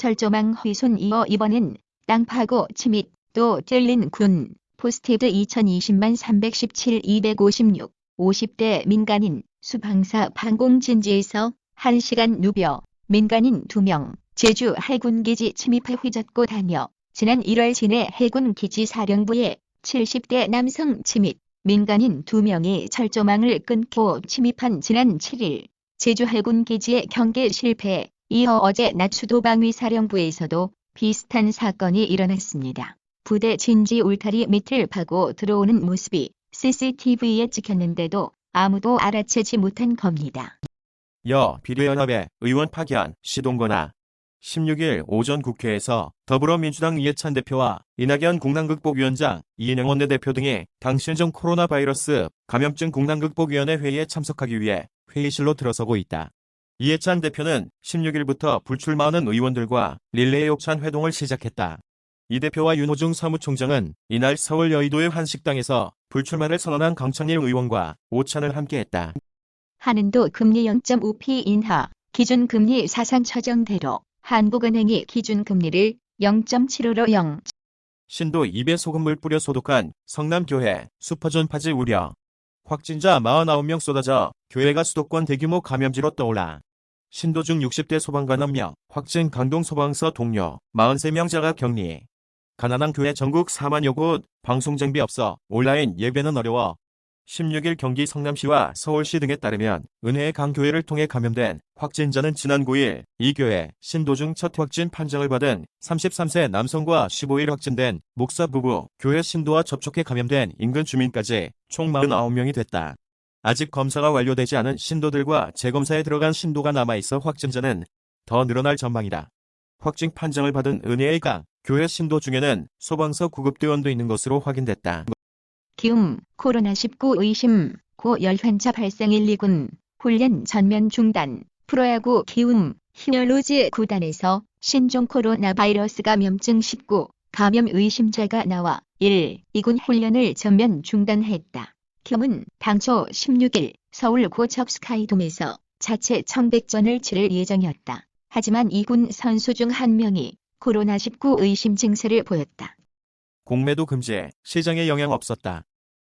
철조망 훼손 이어 이번엔 땅 파고 침입 또 찔린 군 포스티드 2020만 317 256 50대 민간인 수방사 방공진지에서 1시간 누벼 민간인 2명 제주 해군기지 침입해 휘젓고 다녀 지난 1월 진해 해군기지 사령부에 70대 남성 침입 민간인 2명이 철조망을 끊고 침입한 지난 7일 제주 해군기지의 경계 실패에 이어 어제 낮 수도방위사령부에서도 비슷한 사건이 일어났습니다. 부대 진지 울타리 밑을 파고 들어오는 모습이 CCTV에 찍혔는데도 아무도 알아채지 못한 겁니다. 비례연합의 의원 파견 시동거나 16일 오전 국회에서 더불어민주당 이해찬 대표와 이낙연 국난극복위원장, 이인영 원내대표 등이 당 신종 코로나 바이러스 감염증 국난극복위원회 회의에 참석하기 위해 회의실로 들어서고 있다. 이해찬 대표는 16일부터 불출마하는 의원들과 릴레이 옥찬 회동을 시작했다. 이 대표와 윤호중 사무총장은 이날 서울 여의도의 한 식당에서 불출마를 선언한 강창일 의원과 오찬을 함께했다. 한은도 금리 0.5p 인하, 기준금리 사상 처정대로 한국은행이 기준금리를 0.75로 0. 신도 입에 소금물 뿌려 소독한 성남교회 슈퍼존 파지 우려. 확진자 49명 쏟아져 교회가 수도권 대규모 감염지로 떠올라. 신도 중 60대 소방관 1명, 확진 강동소방서 동료 43명 자가 격리. 가난한 교회 전국 4만여 곳, 방송장비 없어 온라인 예배는 어려워. 16일 경기 성남시와 서울시 등에 따르면 은혜의 강교회를 통해 감염된 확진자는 지난 9일 이 교회 신도 중 첫 확진 판정을 받은 33세 남성과 15일 확진된 목사 부부, 교회 신도와 접촉해 감염된 인근 주민까지 총 49명이 됐다. 아직 검사가 완료되지 않은 신도들과 재검사에 들어간 신도가 남아있어 확진자는 더 늘어날 전망이다. 확진 판정을 받은 은혜의 강 교회 신도 중에는 소방서 구급대원도 있는 것으로 확인됐다. 기움, 코로나19 의심, 고열 환자 발생 1,2군, 훈련 전면 중단, 프로야구 기움, 히어로즈 구단에서 신종 코로나 바이러스 감염증 19, 감염 의심자가 나와 1, 2군 훈련을 전면 중단했다. 기움은 당초 16일 서울 고척 스카이돔에서 자체 청백전을 치를 예정이었다. 하지만 2군 선수 중 1명이 코로나19 의심 증세를 보였다. 공매도 금지에 시장에 영향 없었다.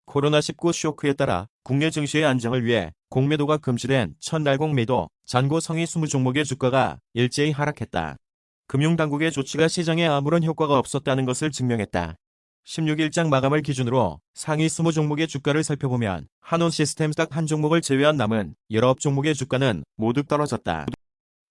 코로나19 쇼크에 따라 국내 증시의 안정을 위해 공매도가 금지된 첫날 공매도 잔고 상위 20종목의 주가가 일제히 하락했다. 금융당국의 조치가 시장에 아무런 효과가 없었다는 것을 증명했다. 16일장 마감을 기준으로 상위 20종목의 주가를 살펴보면 한온시스템 딱 한 종목을 제외한 남은 19종목의 주가는 모두 떨어졌다.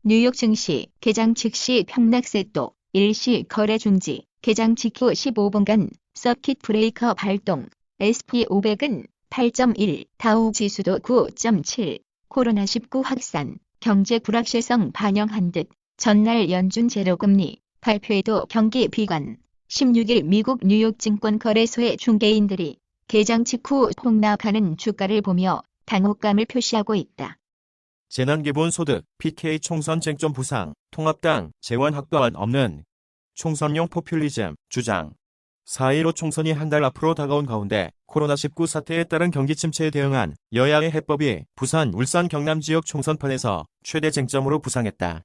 뉴욕 증시 개장 즉시 평락세도 일시 거래 중지, 개장 직후 15분간 서킷 브레이커 발동, SP500은 8.1, 다우 지수도 9.7, 코로나19 확산, 경제 불확실성 반영한 듯 전날 연준 제로금리 발표에도 경기 비관. 16일 미국 뉴욕 증권거래소의 중개인들이 개장 직후 폭락하는 주가를 보며 당혹감을 표시하고 있다. 재난기본소득, PK 총선 쟁점 부상, 통합당, 재원학과안 없는 총선용 포퓰리즘, 주장. 4.15 총선이 한 달 앞으로 다가온 가운데 코로나19 사태에 따른 경기 침체에 대응한 여야의 해법이 부산, 울산, 경남 지역 총선판에서 최대 쟁점으로 부상했다.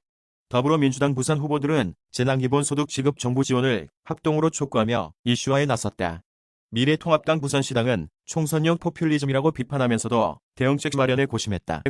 더불어민주당 부산 후보들은 재난기본소득 지급 정부 지원을 합동으로 촉구하며 이슈화에 나섰다. 미래통합당 부산시당은 총선용 포퓰리즘이라고 비판하면서도 대응책 마련에 고심했다.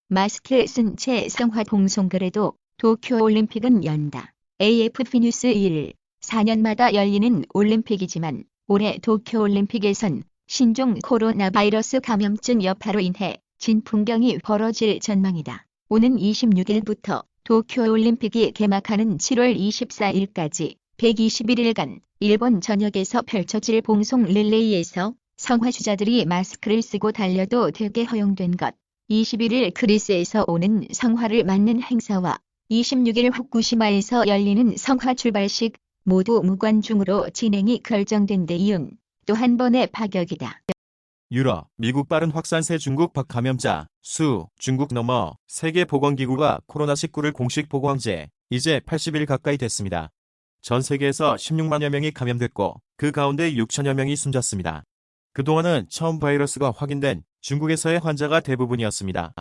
마스크 쓴 채 성화 봉송글에도 도쿄올림픽은 연다. AFP 뉴스 1. 4년마다 열리는 올림픽이지만 올해 도쿄올림픽에선 신종 코로나 바이러스 감염증 여파로 인해 진풍경이 벌어질 전망이다. 오는 26일부터 도쿄올림픽이 개막하는 7월 24일까지 121일간 일본 전역에서 펼쳐질 봉송 릴레이에서 성화주자들이 마스크를 쓰고 달려도 되게 허용된 것, 21일 그리스에서 오는 성화를 맞는 행사와 26일 후쿠시마에서 열리는 성화 출발식 모두 무관중으로 진행이 결정된 데 이은 또 한 번의 파격이다. 유럽, 미국 빠른 확산세 중국 감염자 수, 중국 넘어 세계보건기구가 코로나19를 공식 보고한 지 이제 80일 가까이 됐습니다. 전 세계에서 16만여 명이 감염됐고 그 가운데 6천여 명이 숨졌습니다. 그동안은 처음 바이러스가 확인된 중국에서의 환자가 대부분이었습니다.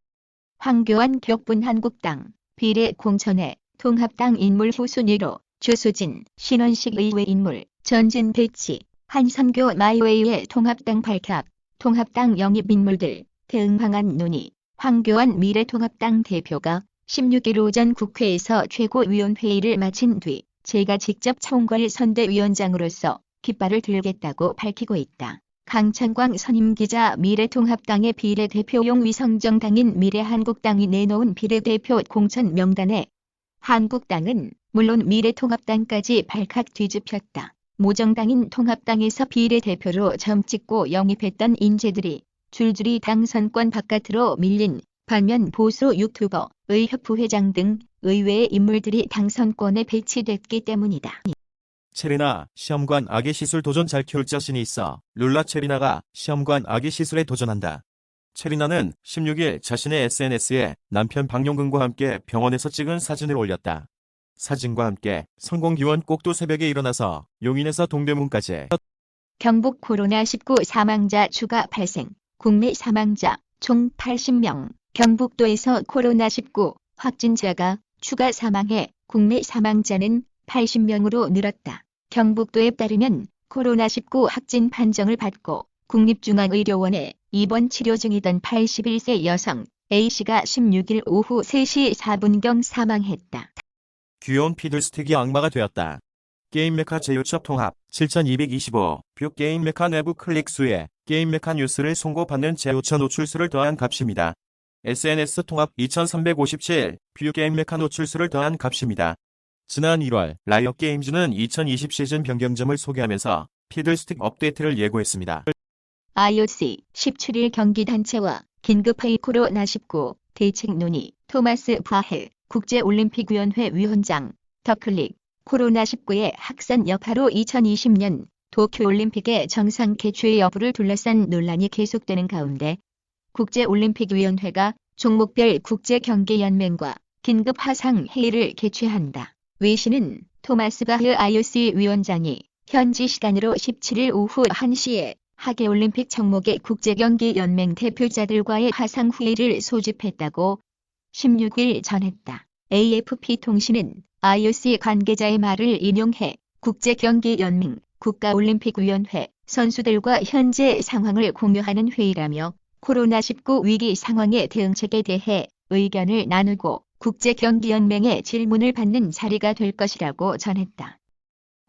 황교안 격분 한국당 비례 공천에 통합당 인물 후순위로 주수진, 신원식 의회 인물, 전진 배치, 한선교 마이웨이의 통합당 발칵, 통합당 영입 인물들, 대응 방안 논의, 황교안 미래통합당 대표가 16일 오전 국회에서 최고위원회의를 마친 뒤 제가 직접 총괄 선대위원장으로서 깃발을 들겠다고 밝히고 있다. 강찬광 선임기자 미래통합당의 비례대표용 위성정당인 미래한국당이 내놓은 비례대표 공천 명단에 한국당은 물론 미래통합당까지 발칵 뒤집혔다. 모정당인 통합당에서 비례대표로 점 찍고 영입했던 인재들이 줄줄이 당선권 바깥으로 밀린 반면 보수 유튜버, 의협 부회장 등 의외의 인물들이 당선권에 배치됐기 때문이다. 체리나 시험관 아기 시술 도전 잘 키울 자신이 있어. 룰라 체리나가 시험관 아기 시술에 도전한다. 체리나는 16일 자신의 SNS에 남편 박용근과 함께 병원에서 찍은 사진을 올렸다. 사진과 함께 성공기원 꼭두 새벽에 일어나서 용인에서 동대문까지. 경북 코로나19 사망자 추가 발생, 국내 사망자 총 80명, 경북도에서 코로나19 확진자가 추가 사망해 국내 사망자는 80명으로 늘었다. 경북도에 따르면 코로나19 확진 판정을 받고 국립중앙의료원에 입원 치료 중이던 81세 여성 A씨가 16일 오후 3시 4분경 사망했다. 귀여운 피들스틱이 악마가 되었다. 게임메카 제휴첩 통합 7225 뷰 게임메카 내부 클릭 수에 게임메카 뉴스를 송고받는 제휴처 노출수를 더한 값입니다. SNS 통합 2357 뷰 게임메카 노출수를 더한 값입니다. 지난 1월 라이엇 게임즈는 2020 시즌 변경점을 소개하면서 피들스틱 업데이트를 예고했습니다. IOC 17일 경기단체와 긴급회의 코로나19 대책 논의 토마스 바헬 국제올림픽위원회 위원장 더클릭 코로나19의 확산 여파로 2020년 도쿄올림픽의 정상 개최 여부를 둘러싼 논란이 계속되는 가운데 국제올림픽위원회가 종목별 국제경기연맹과 긴급 화상 회의를 개최한다. 외신은 토마스 바흐 IOC 위원장이 현지 시간으로 17일 오후 1시에 하계올림픽 종목의 국제경기연맹 대표자들과의 화상회의를 소집했다고 16일 전했다. AFP 통신은 IOC 관계자의 말을 인용해 국제경기연맹, 국가올림픽위원회, 선수들과 현재 상황을 공유하는 회의라며 코로나19 위기 상황의 대응책에 대해 의견을 나누고 국제경기연맹의 질문을 받는 자리가 될 것이라고 전했다.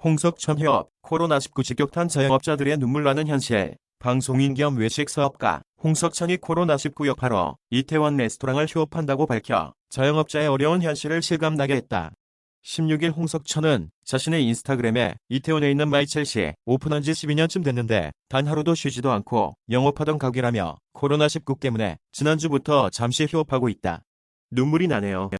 홍석천 협 코로나19 직격탄 자영업자들의 눈물 나는 현실. 방송인 겸 외식 사업가 홍석천이 코로나19 여파로 이태원 레스토랑을 휴업한다고 밝혀 자영업자의 어려운 현실을 실감나게 했다. 16일 홍석천은 자신의 인스타그램에 이태원에 있는 마이첼시 오픈한 지 12년쯤 됐는데 단 하루도 쉬지도 않고 영업하던 가게라며 코로나19 때문에 지난주부터 잠시 휴업하고 있다. 눈물이 나네요.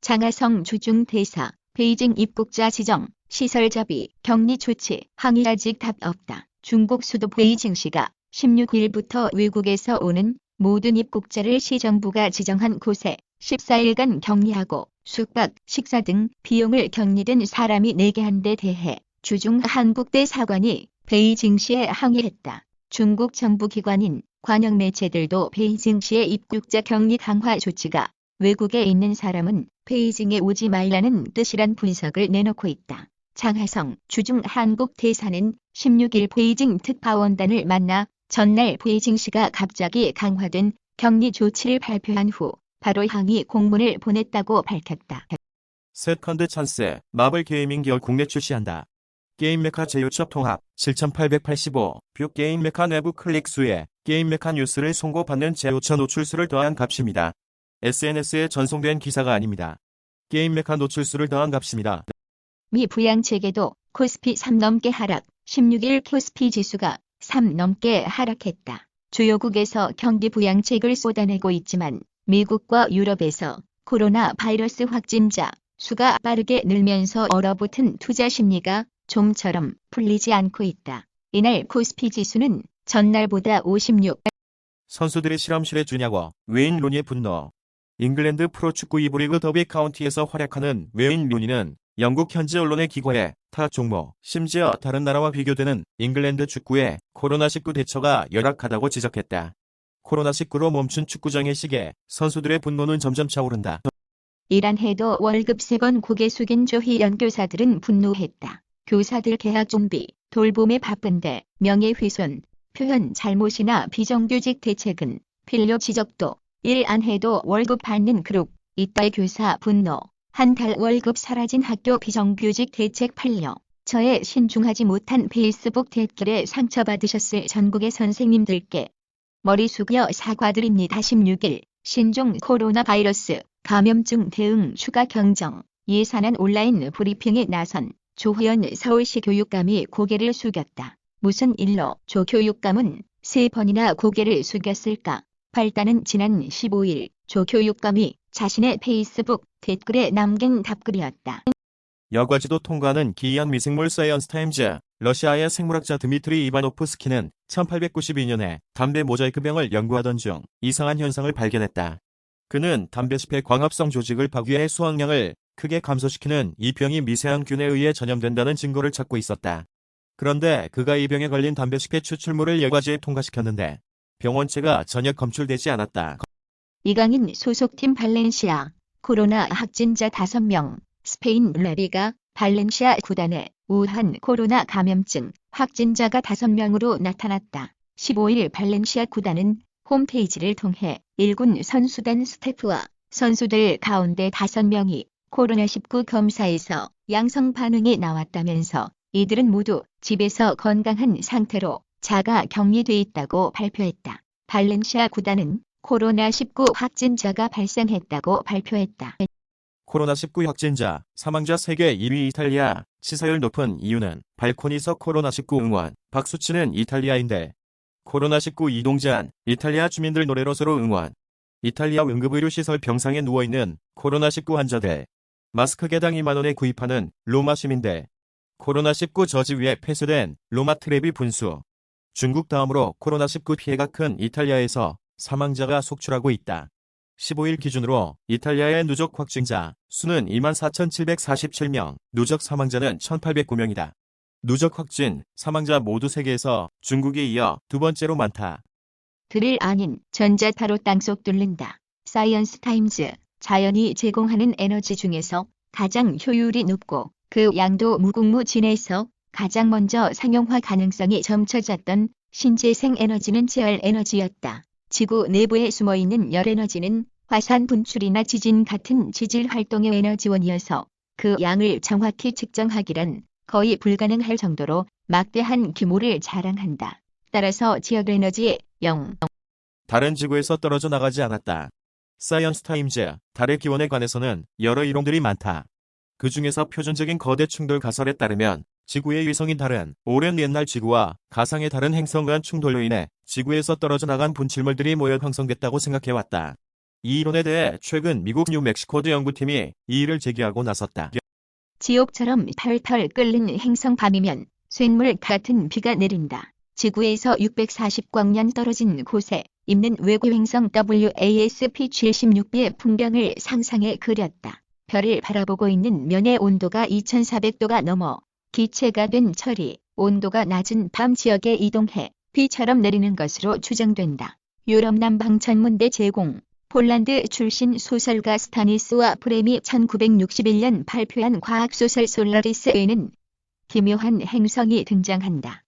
장하성 주중 대사, 베이징 입국자 지정, 시설 접이, 격리 조치, 항의 아직 답 없다. 중국 수도 베이징시가 16일부터 외국에서 오는 모든 입국자를 시정부가 지정한 곳에 14일간 격리하고 숙박, 식사 등 비용을 격리된 사람이 4개 한 데 대해 주중 한국 대사관이 베이징시에 항의했다. 중국 정부 기관인 관영 매체들도 베이징시의 입국자 격리 강화 조치가 외국에 있는 사람은 베이징에 오지 말라는 뜻이란 분석을 내놓고 있다. 장하성 주중 한국 대사는 16일 베이징 특파원단을 만나 전날 베이징시가 갑자기 강화된 격리 조치를 발표한 후 바로 항의 공문을 보냈다고 밝혔다. 세컨드 찬스 마블 게이밍 기업 국내 출시한다. 게임메카 제휴첩 통합 7885 뷰 게임메카 내부 클릭 수에 게임메카 뉴스를 송고받는 제휴처 노출수를 더한 값입니다. SNS에 전송된 기사가 아닙니다. 게임메카 노출수를 더한 값입니다. 미 부양체계도 코스피 3 넘게 하락, 16일 코스피 지수가 3 넘게 하락했다. 주요국에서 경기 부양책을 쏟아내고 있지만 미국과 유럽에서 코로나 바이러스 확진자 수가 빠르게 늘면서 얼어붙은 투자 심리가 좀처럼 풀리지 않고 있다. 이날 코스피 지수는 전날보다 56. 선수들이 실험실에 주냐고 웨인 루니의 분노. 잉글랜드 프로축구 2부 리그 더비 카운티에서 활약하는 웨인 루니는 영국 현지 언론의 기고에 타 종목, 심지어 다른 나라와 비교되는 잉글랜드 축구의 코로나19 대처가 열악하다고 지적했다. 코로나19로 멈춘 축구장의 시기에 선수들의 분노는 점점 차오른다. 이란해도 월급 3번 고개 숙인 조희 연교사들은 분노했다. 교사들 개학 준비, 돌봄에 바쁜데 명예훼손, 표현 잘못이나 비정규직 대책은 필요 지적도, 일 안 해도 월급 받는 그룹, 이따의 교사 분노, 한 달 월급 사라진 학교 비정규직 대책 판례. 저의 신중하지 못한 페이스북 댓글에 상처받으셨을 전국의 선생님들께 머리 숙여 사과드립니다. 16일 신종 코로나 바이러스 감염증 대응 추가 경정 예산안 온라인 브리핑에 나선 조희연 서울시 교육감이 고개를 숙였다. 무슨 일로 조 교육감은 3번이나 고개를 숙였을까? 발단은 지난 15일 조 교육감이 자신의 페이스북 댓글에 남긴 답글이었다. 여과지도 통과하는 기이한 미생물 사이언스 타임즈. 러시아의 생물학자 드미트리 이바노프스키는 1892년에 담배 모자이크병을 연구하던 중 이상한 현상을 발견했다. 그는 담배잎의 광합성 조직을 파괴해 수확량을 크게 감소시키는 이 병이 미세한 균에 의해 전염된다는 증거를 찾고 있었다. 그런데 그가 이 병에 걸린 담배잎의 추출물을 여과지에 통과시켰는데 병원체가 전혀 검출되지 않았다. 이강인 소속팀 발렌시아 코로나 확진자 5명. 스페인 라리가 발렌시아 구단에 우한 코로나 감염증 확진자가 5명으로 나타났다. 15일 발렌시아 구단은 홈페이지를 통해 1군 선수단 스태프와 선수들 가운데 5명이 코로나19 검사에서 양성 반응이 나왔다면서 이들은 모두 집에서 건강한 상태로 자가 격리돼 있다고 발표했다. 발렌시아 구단은 코로나19 확진자가 발생했다고 발표했다. 코로나19 확진자, 사망자 세계 1위 이탈리아. 치사율 높은 이유는 발코니서 코로나19 응원, 박수치는 이탈리아인데. 코로나19 이동제한, 이탈리아 주민들 노래로 서로 응원. 이탈리아 응급의료시설 병상에 누워있는 코로나19 환자들. 마스크 개당 2만 원에 구입하는 로마 시민들. 코로나19 저지 위에 폐쇄된 로마 트레비 분수. 중국 다음으로 코로나19 피해가 큰 이탈리아에서 사망자가 속출하고 있다. 15일 기준으로 이탈리아의 누적 확진자 수는 24,747명, 누적 사망자는 1,809명이다. 누적 확진, 사망자 모두 세계에서 중국에 이어 두 번째로 많다. 드릴 아닌 전자타로 땅속 뚫는다. 사이언스 타임즈, 자연이 제공하는 에너지 중에서 가장 효율이 높고 그 양도 무궁무진해서 가장 먼저 상용화 가능성이 점쳐졌던 신재생 에너지는 재활 에너지였다. 지구 내부에 숨어있는 열에너지는 화산 분출이나 지진 같은 지질 활동의 에너지원이어서 그 양을 정확히 측정하기란 거의 불가능할 정도로 막대한 규모를 자랑한다. 따라서 지역 에너지의 0. 달은 지구에서 떨어져 나가지 않았다. 사이언스 타임즈, 달의 기원에 관해서는 여러 이론들이 많다. 그 중에서 표준적인 거대 충돌 가설에 따르면 지구의 위성인 달은 오랜 옛날 지구와 가상의 다른 행성 간 충돌로 인해 지구에서 떨어져 나간 분출물들이 모여 형성됐다고 생각해왔다. 이 이론에 대해 최근 미국 뉴멕시코주 연구팀이 이의를 제기하고 나섰다. 지옥처럼 털털 끓는 행성 밤이면 쇳물 같은 비가 내린다. 지구에서 640광년 떨어진 곳에 있는 외계 행성 WASP-76b의 풍경을 상상해 그렸다. 별을 바라보고 있는 면의 온도가 2400도가 넘어 기체가 된 철이 온도가 낮은 밤 지역에 이동해 비처럼 내리는 것으로 추정된다. 유럽 남방 천문대 제공, 폴란드 출신 소설가 스타니스와 프렘이 1961년 발표한 과학소설 솔라리스에는 기묘한 행성이 등장한다.